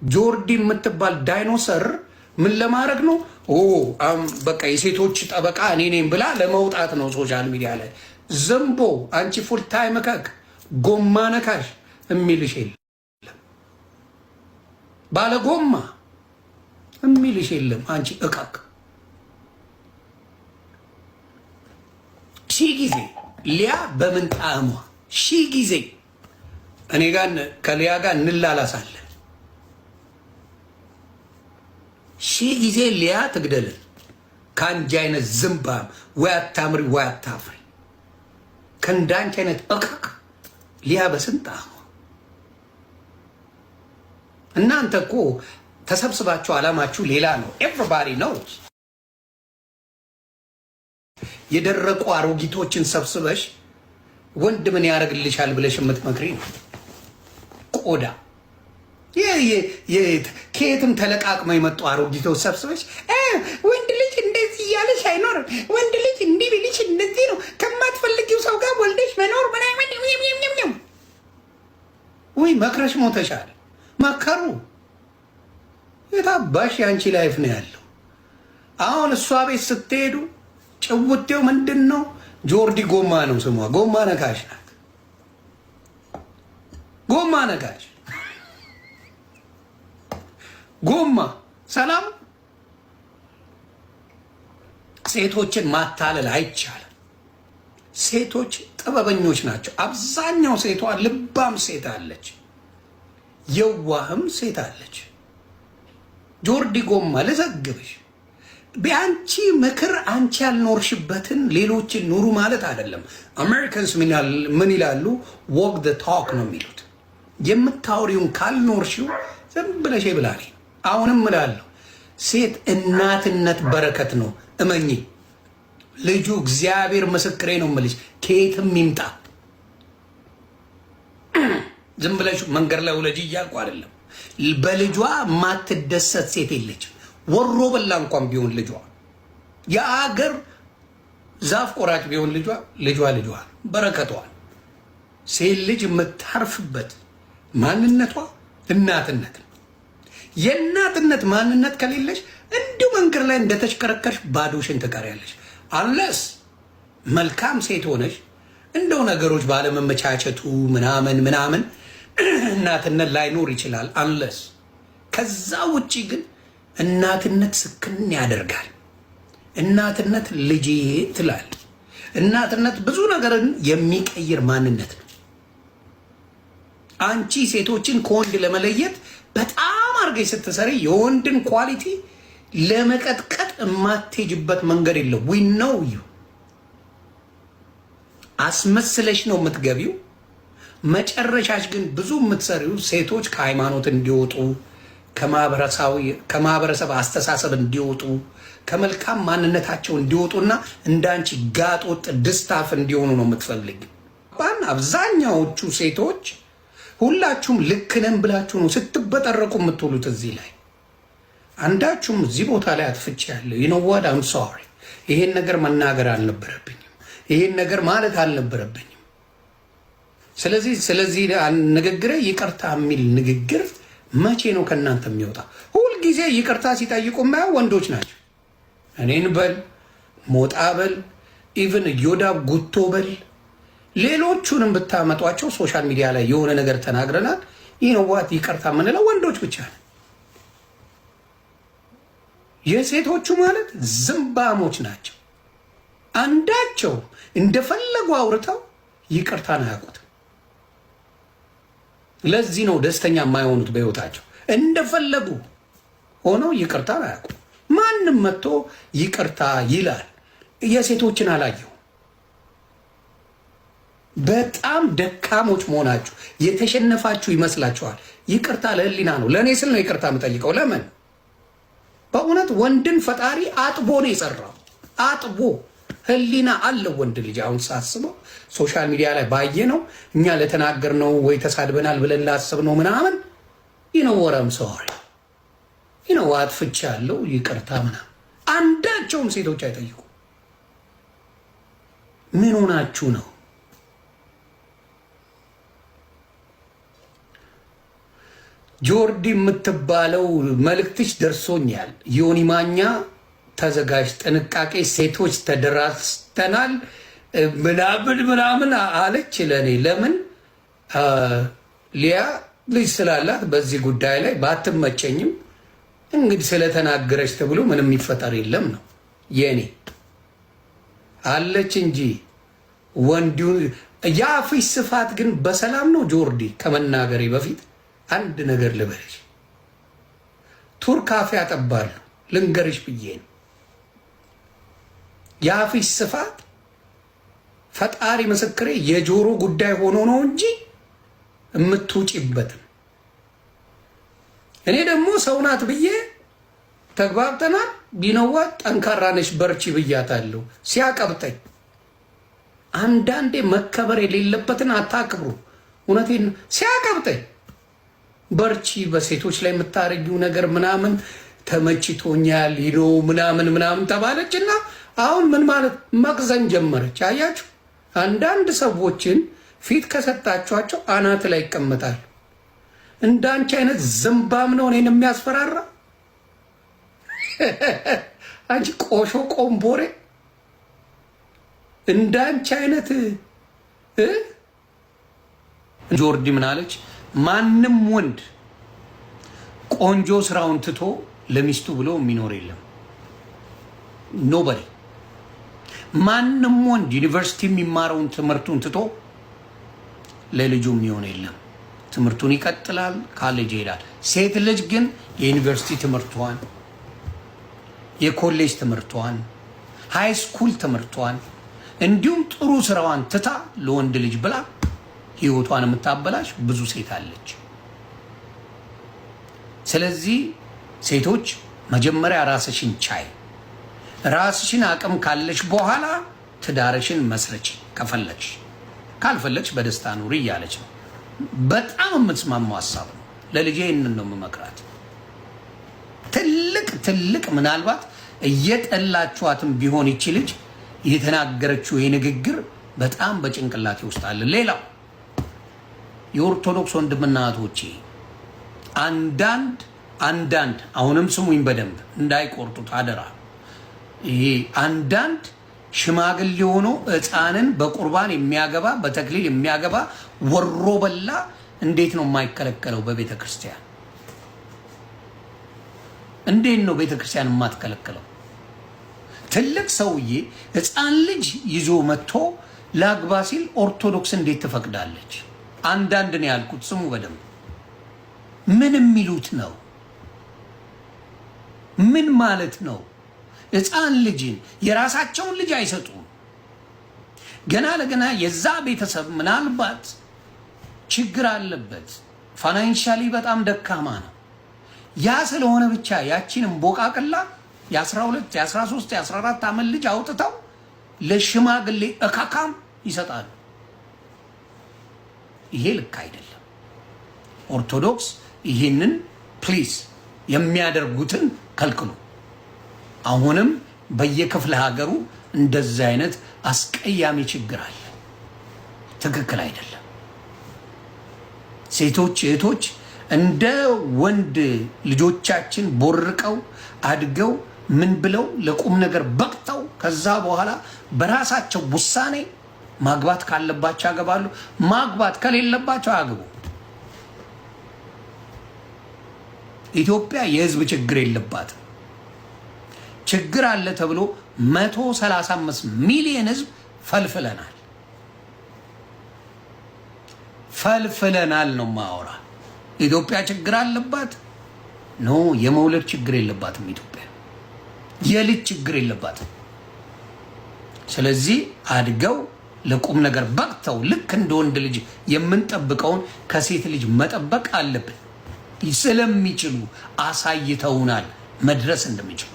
ጆርዲ የምትባል ዳይኖሰር ምን ለማድረግ ነው? በቃ የሴቶች ጠበቃ እኔ ነኝ ብላ ለመውጣት ነው ሶሻል ሚዲያ ላይ። ዘንቦ አንቺ ፉል ታይም ከክ ጎማ ነካሽ የሚልሽ የለም፣ ባለ ጎማ የሚልሽ የለም። አንቺ እቃቅ ሺህ ጊዜ ሊያ በምን ጣዕሟ ሺህ ጊዜ እኔ ጋር ከሊያ ጋር እንላላሳለን። ሺህ ጊዜ ሊያ ትግደልን ከአንቺ አይነት ዝምባም ወይ አታምሪ ወይ አታፍሪ። ከእንዳንቺ አይነት እቃቅ ሊያ በስንት ጣዕሟ። እናንተ እኮ ተሰብስባችሁ ዓላማችሁ ሌላ ነው። ኤቭሪባዲ ነው። የደረቁ አሮጊቶችን ሰብስበሽ ወንድ ምን ያደርግልሻል ብለሽ የምትመክሪ ነው። ቆዳ ከየትም ተለቃቅመው የመጡ አሮጊቶች ሰብስበሽ ወንድ ልጅ እንደዚህ እያለሽ አይኖርም፣ ወንድ ልጅ እንዲህ ቢልሽ እንደዚህ ነው፣ ከማትፈልጊው ሰው ጋር ወልደሽ መኖር ምናምን። ወይ መክረሽ ሞተሻል። መከሩ የታባሽ የአንቺ ላይፍ ነው ያለው። አሁን እሷ ቤት ስትሄዱ ጭውቴው ምንድን ነው? ጆርዲ ጎማ ነው ስሟ። ጎማ ነካሽ ናት። ጎማ ነካሽ ጎማ። ሰላም። ሴቶችን ማታለል አይቻልም። ሴቶች ጥበበኞች ናቸው። አብዛኛው ሴቷ ልባም ሴት አለች፣ የዋህም ሴት አለች። ጆርዲ ጎማ ልዘግብሽ፣ በአንቺ ምክር አንቺ ያልኖርሽበትን ሌሎችን ኑሩ ማለት አይደለም። አሜሪካንስ ምን ይላሉ? ዎክ ዘ ቶክ ነው የሚሉት። የምታወሪውን ካልኖርሽው ዝም ብለሽ ብላኔ። አሁንም እላለሁ ሴት እናትነት በረከት ነው። እመኚ። ልጁ እግዚአብሔር ምስክሬ ነው የምልሽ፣ ከየትም ይምጣ። ዝም ብለሽ መንገድ ላይ ውለጂ እያልኩ አይደለም። በልጇ ማትደሰት ሴት የለችም። ወሮ በላ እንኳን ቢሆን ልጇ የአገር ዛፍ ቆራጭ ቢሆን ልጇ በረከቷ። ሴት ልጅ የምታርፍበት ማንነቷ እናትነት ነው። የእናትነት ማንነት ከሌለሽ እንዲሁ መንገድ ላይ እንደተሽከረከርሽ ባዶሽን ትቀሪያለሽ። አንለስ መልካም ሴት ሆነሽ እንደው ነገሮች ባለመመቻቸቱ ምናምን እናትነት ላይኖር ይችላል። አንለስ ከዛ ውጪ ግን እናትነት ስክን ያደርጋል። እናትነት ልጄ ትላል። እናትነት ብዙ ነገርን የሚቀይር ማንነት ነው። አንቺ ሴቶችን ከወንድ ለመለየት በጣም አድርገሽ ስትሰሪ የወንድን ኳሊቲ ለመቀጥቀጥ የማትሄጅበት መንገድ የለው። ዊ ነው ዩ አስመስለሽ ነው የምትገቢው። መጨረሻሽ ግን ብዙ የምትሰሪው ሴቶች ከሃይማኖት እንዲወጡ፣ ከማህበረሰብ አስተሳሰብ እንዲወጡ፣ ከመልካም ማንነታቸው እንዲወጡና እንዳንቺ ጋጦጥ ድስታፍ እንዲሆኑ ነው የምትፈልግ። አብዛኛዎቹ ሴቶች ሁላችሁም ልክ ነን ብላችሁ ነው ስትበጠረቁ የምትውሉት። እዚህ ላይ አንዳችሁም እዚህ ቦታ ላይ አጥፍቻለሁ ይነዋድ አም ሶሪ፣ ይሄን ነገር መናገር አልነበረብኝም፣ ይሄን ነገር ማለት አልነበረብኝም። ስለዚህ ንግግር ይቅርታ የሚል ንግግር መቼ ነው ከእናንተ የሚወጣ? ሁልጊዜ ይቅርታ ሲጠይቁ የማየው ወንዶች ናቸው። እኔን በል ሞጣ በል ኢቭን ዮዳ ጉቶ በል ሌሎቹንም ብታመጧቸው ሶሻል ሚዲያ ላይ የሆነ ነገር ተናግረናል ይነዋት ይቅርታ የምንለው ወንዶች ብቻ ነው። የሴቶቹ ማለት ዝምባሞች ናቸው። አንዳቸው እንደፈለጉ አውርተው ይቅርታን አያውቁትም። ለዚህ ነው ደስተኛ የማይሆኑት በህይወታቸው። እንደፈለጉ ሆነው ይቅርታን አያውቁም። ማንም መጥቶ ይቅርታ ይላል። የሴቶችን አላየው። በጣም ደካሞች መሆናችሁ የተሸነፋችሁ ይመስላችኋል። ይቅርታ ለህሊና ነው። ለእኔ ስል ነው ይቅርታ የምጠይቀው። ለምን? በእውነት ወንድን ፈጣሪ አጥቦ ነው የሰራው። አጥቦ ህሊና አለው ወንድ ልጅ። አሁን ሳስበው ሶሻል ሚዲያ ላይ ባየ ነው እኛ ለተናገር ነው ወይ ተሳድበናል ብለን ላስብ ነው ምናምን ይነወረም ሶሪ ይነው አጥፍቻለሁ ይቅርታ ምናምን አንዳቸውም ሴቶች አይጠይቁ። ምን ሆናችሁ ነው? ጆርዲ የምትባለው መልእክትሽ ደርሶኛል። ዮኒ ማኛ ተዘጋጅ፣ ጥንቃቄ፣ ሴቶች ተደራጅተናል ምናምን አለች ለኔ። ለምን ሊያ ልጅ ስላላት በዚህ ጉዳይ ላይ ባትመቸኝም እንግዲህ ስለተናገረች ተብሎ ምንም ይፈጠር የለም ነው የኔ አለች እንጂ ወንዱ የአፍሽ ስፋት ግን በሰላም ነው። ጆርዲ ከመናገሬ በፊት አንድ ነገር ልበልሽ። ቱርክ አፍ ያጠባሉ ልንገርሽ ብዬ ነው። የአፍሽ ስፋት ፈጣሪ ምስክሬ የጆሮ ጉዳይ ሆኖ ነው እንጂ የምትውጪበትም እኔ ደግሞ ሰው ናት ብዬ ተግባብተናል። ቢነዋት ጠንካራ ነሽ በርቺ ብያታለሁ። ሲያቀብጠኝ አንዳንዴ መከበር የሌለበትን አታክብሩ። እውነቴን ነው። ሲያቀብጠኝ በርቺ በሴቶች ላይ የምታረጊው ነገር ምናምን ተመችቶኛል ሂዶ ምናምን ተባለችና አሁን ምን ማለት መቅዘን ጀመረች። አያችሁ አንዳንድ ሰዎችን ፊት ከሰጣችኋቸው አናት ላይ ይቀመጣሉ። እንዳንቺ አይነት ዝምባም ነው እኔን የሚያስፈራራ። አንቺ ቆሾ ቆምቦሬ እንዳንቺ አይነት ጆርዲ ምን አለች? ማንም ወንድ ቆንጆ ስራውን ትቶ ለሚስቱ ብሎ የሚኖር የለም። ኖበሪ ማንም ወንድ ዩኒቨርሲቲ የሚማረውን ትምህርቱን ትቶ ለልጁ የሚሆን የለም። ትምህርቱን ይቀጥላል፣ ካሌጅ ይሄዳል። ሴት ልጅ ግን የዩኒቨርሲቲ ትምህርቷን፣ የኮሌጅ ትምህርቷን፣ ሃይ ስኩል ትምህርቷን እንዲሁም ጥሩ ስራዋን ትታ ለወንድ ልጅ ብላ ህይወቷን የምታበላሽ ብዙ ሴት አለች። ስለዚህ ሴቶች መጀመሪያ ራስሽን ቻይ፣ ራስሽን አቅም ካለሽ በኋላ ትዳርሽን መስረች። ከፈለግሽ ካልፈለግሽ በደስታ ኑሪ እያለች ነው። በጣም የምትስማማው ሀሳብ ነው። ለልጄ ይህንን ነው የምመክራት። ትልቅ ምናልባት እየጠላችኋትም ቢሆን ይቺ ልጅ የተናገረችው የንግግር በጣም በጭንቅላቴ ውስጥ አለ። ሌላው የኦርቶዶክስ ወንድምና እህቶቼ አንዳንድ አሁንም ስሙኝ በደንብ እንዳይቆርጡት አደራ። ይሄ አንዳንድ ሽማግሌ ሆኖ ሕፃንን በቁርባን የሚያገባ በተክሊል የሚያገባ ወሮ በላ እንዴት ነው የማይከለከለው? በቤተ ክርስቲያን እንዴት ነው ቤተ ክርስቲያን የማትከለከለው? ትልቅ ሰውዬ ሕፃን ልጅ ይዞ መጥቶ ላግባ ሲል ኦርቶዶክስ እንዴት ትፈቅዳለች? አንዳንድ ነው ያልኩት፣ ስሙ በደንብ። ምን የሚሉት ነው? ምን ማለት ነው? ሕፃን ልጅን የራሳቸውን ልጅ አይሰጡም። ገና ለገና የዛ ቤተሰብ ምናልባት ችግር አለበት፣ ፋይናንሻሊ በጣም ደካማ ነው። ያ ስለሆነ ብቻ ያቺንም ቦቃቅላ የ12 የ13 የ14 ዓመት ልጅ አውጥተው ለሽማግሌ እካካም ይሰጣሉ። ይሄ ልክ አይደለም። ኦርቶዶክስ ይህንን ፕሊዝ የሚያደርጉትን ከልክሉ። አሁንም በየክፍለ ሀገሩ እንደዚህ አይነት አስቀያሚ ችግር አለ። ትክክል አይደለም። ሴቶች እህቶች እንደ ወንድ ልጆቻችን ቦርቀው አድገው ምን ብለው ለቁም ነገር በቅተው ከዛ በኋላ በራሳቸው ውሳኔ ማግባት ካለባቸው ያገባሉ፣ ማግባት ከሌለባቸው አያግቡ። ኢትዮጵያ የህዝብ ችግር የለባትም። ችግር አለ ተብሎ 135 ሚሊዮን ህዝብ ፈልፍለናል ነው ማወራ። ኢትዮጵያ ችግር አለባት? ኖ፣ የመውለድ ችግር የለባትም። ኢትዮጵያ የልጅ ችግር የለባትም። ስለዚህ አድገው ለቁም ነገር በቅተው ልክ እንደ ወንድ ልጅ የምንጠብቀውን ከሴት ልጅ መጠበቅ አለብን። ስለሚችሉ አሳይተውናል መድረስ እንደሚችሉ።